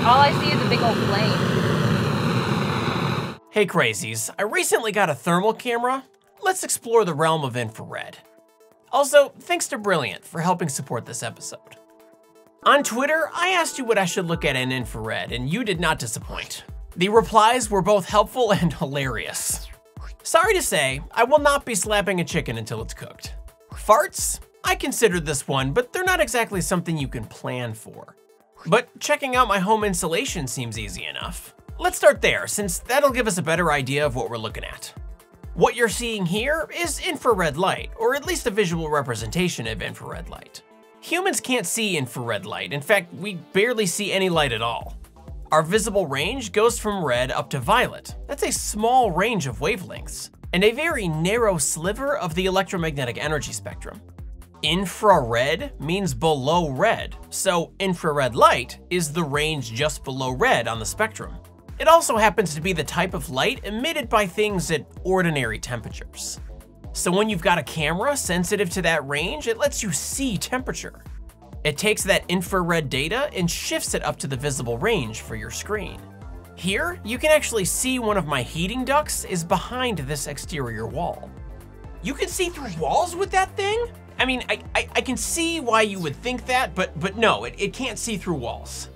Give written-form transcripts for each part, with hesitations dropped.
All I see is a big old flame. Hey crazies, I recently got a thermal camera. Let's explore the realm of infrared. Also, thanks to Brilliant for helping support this episode. On Twitter, I asked you what I should look at in infrared, and you did not disappoint. The replies were both helpful and hilarious. Sorry to say, I will not be slapping a chicken until it's cooked. Farts? I considered this one, but they're not exactly something you can plan for. But checking out my home insulation seems easy enough. Let's start there, since that'll give us a better idea of what we're looking at. What you're seeing here is infrared light, or at least a visual representation of infrared light. Humans can't see infrared light. In fact, we barely see any light at all. Our visible range goes from red up to violet. That's a small range of wavelengths, and a very narrow sliver of the electromagnetic energy spectrum. Infrared means below red, so infrared light is the range just below red on the spectrum. It also happens to be the type of light emitted by things at ordinary temperatures. So when you've got a camera sensitive to that range, it lets you see temperature. It takes that infrared data and shifts it up to the visible range for your screen. Here, you can actually see one of my heating ducts is behind this exterior wall. You can see through walls with that thing? I mean, I can see why you would think that, but no, it can't see through walls.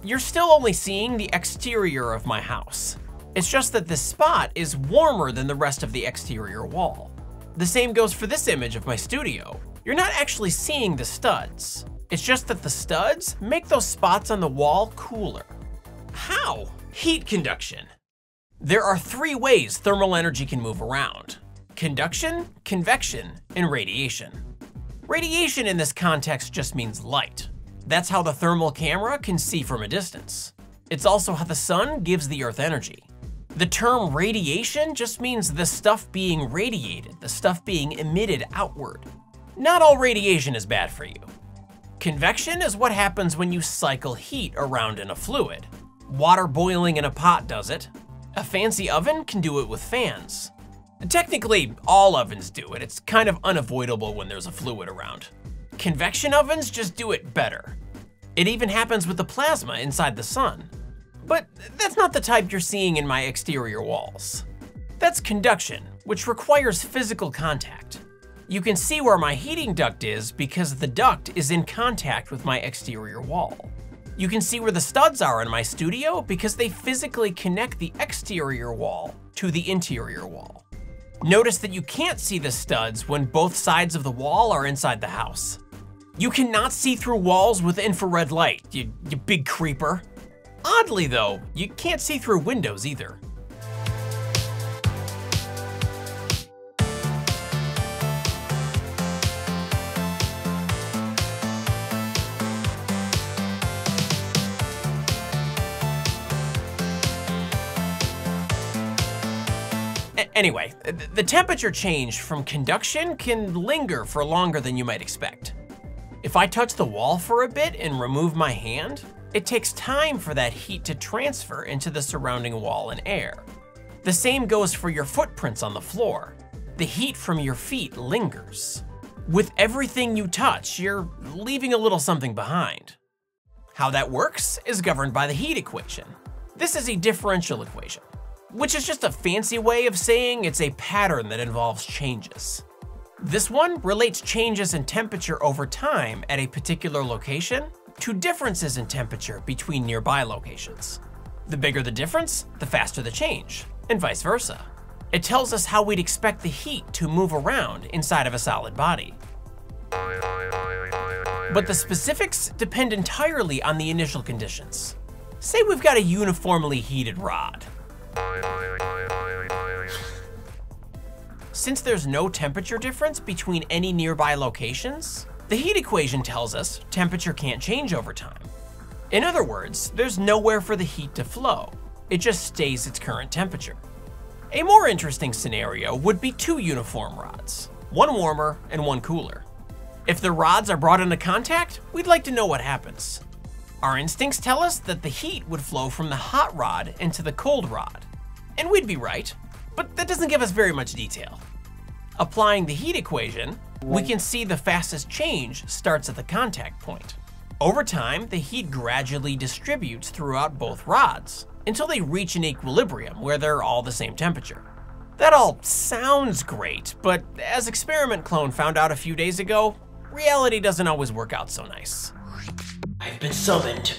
You're still only seeing the exterior of my house. It's just that this spot is warmer than the rest of the exterior wall. The same goes for this image of my studio. You're not actually seeing the studs. It's just that the studs make those spots on the wall cooler. How? Heat conduction. There are three ways thermal energy can move around: conduction, convection, and radiation. Radiation in this context just means light. That's how the thermal camera can see from a distance. It's also how the sun gives the Earth energy. The term radiation just means the stuff being radiated, the stuff being emitted outward. Not all radiation is bad for you. Convection is what happens when you cycle heat around in a fluid. Water boiling in a pot does it. A fancy oven can do it with fans. Technically, all ovens do it. It's kind of unavoidable when there's a fluid around. Convection ovens just do it better. It even happens with the plasma inside the sun. But that's not the type you're seeing in my exterior walls. That's conduction, which requires physical contact. You can see where my heating duct is because the duct is in contact with my exterior wall. You can see where the studs are in my studio because they physically connect the exterior wall to the interior wall. Notice that you can't see the studs when both sides of the wall are inside the house. You cannot see through walls with infrared light, you big creeper. Oddly though, you can't see through windows either. Anyway, the temperature change from conduction can linger for longer than you might expect. If I touch the wall for a bit and remove my hand, it takes time for that heat to transfer into the surrounding wall and air. The same goes for your footprints on the floor. The heat from your feet lingers. With everything you touch, you're leaving a little something behind. How that works is governed by the heat equation. This is a differential equation, which is just a fancy way of saying it's a pattern that involves changes. This one relates changes in temperature over time at a particular location to differences in temperature between nearby locations. The bigger the difference, the faster the change, and vice versa. It tells us how we'd expect the heat to move around inside of a solid body. But the specifics depend entirely on the initial conditions. Say we've got a uniformly heated rod. Since there's no temperature difference between any nearby locations, the heat equation tells us temperature can't change over time. In other words, there's nowhere for the heat to flow. It just stays its current temperature. A more interesting scenario would be two uniform rods, one warmer and one cooler. If the rods are brought into contact, we'd like to know what happens. Our instincts tell us that the heat would flow from the hot rod into the cold rod. And we'd be right, but that doesn't give us very much detail. Applying the heat equation, we can see the fastest change starts at the contact point. Over time, the heat gradually distributes throughout both rods until they reach an equilibrium where they're all the same temperature. That all sounds great, but as Experiment Clone found out a few days ago, reality doesn't always work out so nice. I've been summoned.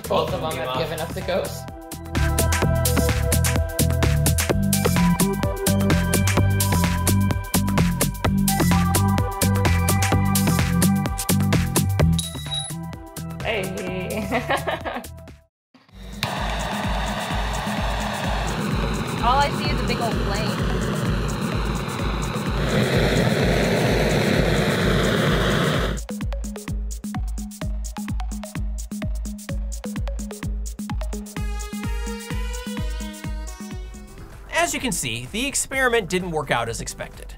Both of them have given us the ghost. Hey. All I see is a big old plane. As you can see, the experiment didn't work out as expected.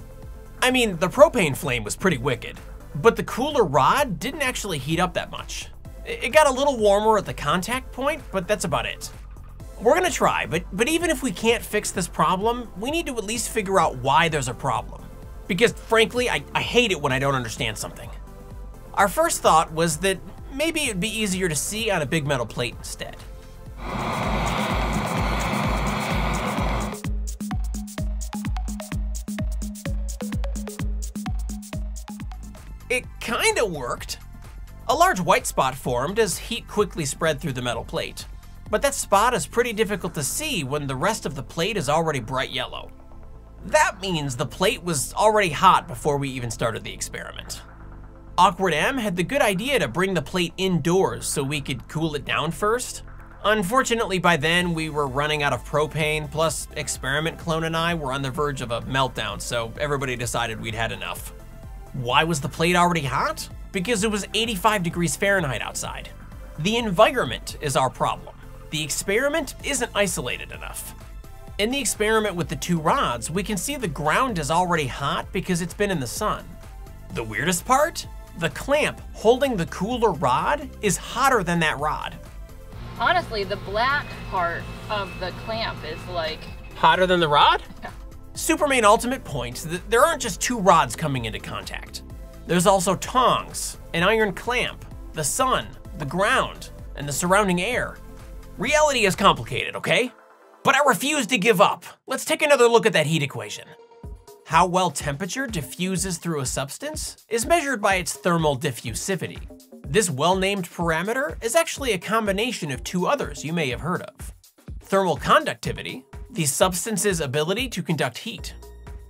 I mean, the propane flame was pretty wicked, but the cooler rod didn't actually heat up that much. It got a little warmer at the contact point, but that's about it. We're gonna try, but even if we can't fix this problem, we need to at least figure out why there's a problem. Because frankly, I hate it when I don't understand something. Our first thought was that maybe it'd be easier to see on a big metal plate instead. It kinda worked. A large white spot formed as heat quickly spread through the metal plate. But that spot is pretty difficult to see when the rest of the plate is already bright yellow. That means the plate was already hot before we even started the experiment. Awkward M had the good idea to bring the plate indoors so we could cool it down first. Unfortunately, by then we were running out of propane, plus Experiment Clone and I were on the verge of a meltdown, so everybody decided we'd had enough. Why was the plate already hot? Because it was 85 degrees Fahrenheit outside. The environment is our problem. The experiment isn't isolated enough. In the experiment with the two rods, we can see the ground is already hot because it's been in the sun. The weirdest part? The clamp holding the cooler rod is hotter than that rod. Honestly, the black part of the clamp is like... Hotter than the rod? Yeah. Supermain Ultimate points that there aren't just two rods coming into contact. There's also tongs, an iron clamp, the sun, the ground, and the surrounding air. Reality is complicated, okay? But I refuse to give up. Let's take another look at that heat equation. How well temperature diffuses through a substance is measured by its thermal diffusivity. This well-named parameter is actually a combination of two others you may have heard of. Thermal conductivity, the substance's ability to conduct heat,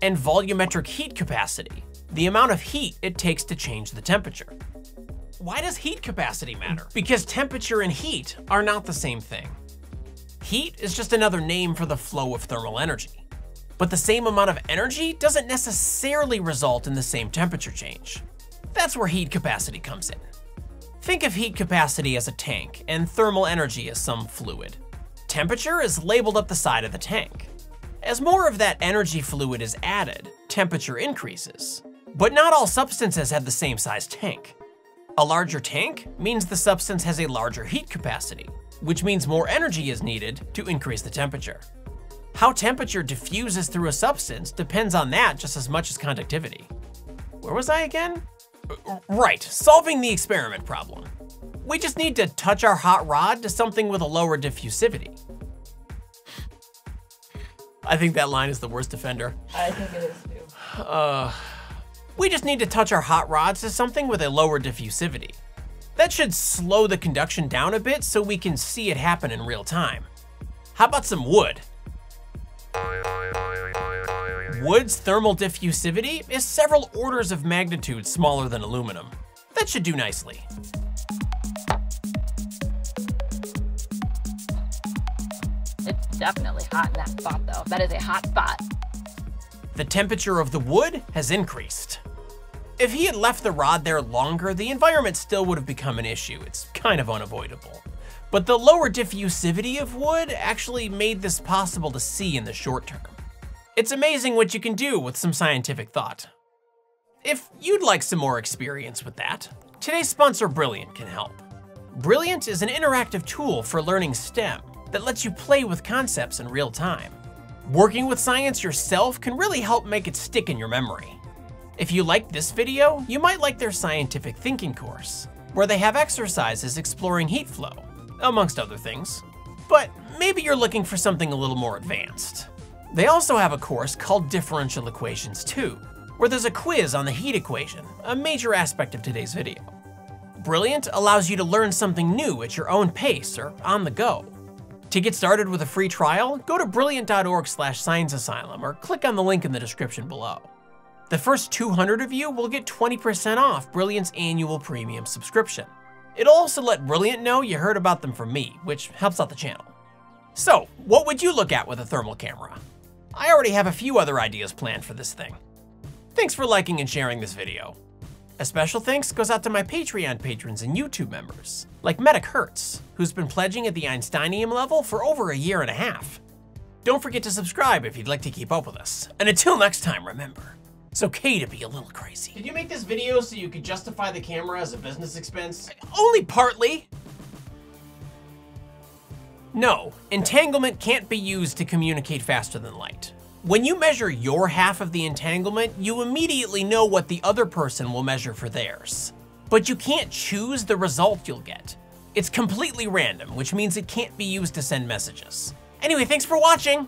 and volumetric heat capacity, the amount of heat it takes to change the temperature. Why does heat capacity matter? Because temperature and heat are not the same thing. Heat is just another name for the flow of thermal energy. But the same amount of energy doesn't necessarily result in the same temperature change. That's where heat capacity comes in. Think of heat capacity as a tank and thermal energy as some fluid. Temperature is labeled up the side of the tank. As more of that energy fluid is added, temperature increases. But not all substances have the same size tank. A larger tank means the substance has a larger heat capacity, which means more energy is needed to increase the temperature. How temperature diffuses through a substance depends on that just as much as conductivity. Where was I again? Right, solving the experiment problem. We just need to touch our hot rod to something with a lower diffusivity. I think that line is the worst offender. I think it is too. We just need to touch our hot rods to something with a lower diffusivity. That should slow the conduction down a bit so we can see it happen in real time. How about some wood? Wood's thermal diffusivity is several orders of magnitude smaller than aluminum. That should do nicely. definitely hot in that spot though. That is a hot spot. The temperature of the wood has increased. If he had left the rod there longer, the environment still would have become an issue. It's kind of unavoidable. But the lower diffusivity of wood actually made this possible to see in the short term. It's amazing what you can do with some scientific thought. If you'd like some more experience with that, today's sponsor Brilliant can help. Brilliant is an interactive tool for learning STEM that lets you play with concepts in real time. Working with science yourself can really help make it stick in your memory. If you like this video, you might like their scientific thinking course, where they have exercises exploring heat flow, amongst other things. But maybe you're looking for something a little more advanced. They also have a course called Differential Equations 2, where there's a quiz on the heat equation, a major aspect of today's video. Brilliant allows you to learn something new at your own pace or on the go. To get started with a free trial, go to brilliant.org/scienceasylum or click on the link in the description below. The first 200 of you will get 20% off Brilliant's annual premium subscription. It'll also let Brilliant know you heard about them from me, which helps out the channel. So, what would you look at with a thermal camera? I already have a few other ideas planned for this thing. Thanks for liking and sharing this video. A special thanks goes out to my Patreon patrons and YouTube members, like Medec Hurtz, who's been pledging at the Einsteinium level for over a year and a half. Don't forget to subscribe if you'd like to keep up with us. And until next time, remember, it's okay to be a little crazy. Did you make this video so you could justify the camera as a business expense? Only partly. No, entanglement can't be used to communicate faster than light. When you measure your half of the entanglement, you immediately know what the other person will measure for theirs. But you can't choose the result you'll get. It's completely random, which means it can't be used to send messages. Anyway, thanks for watching.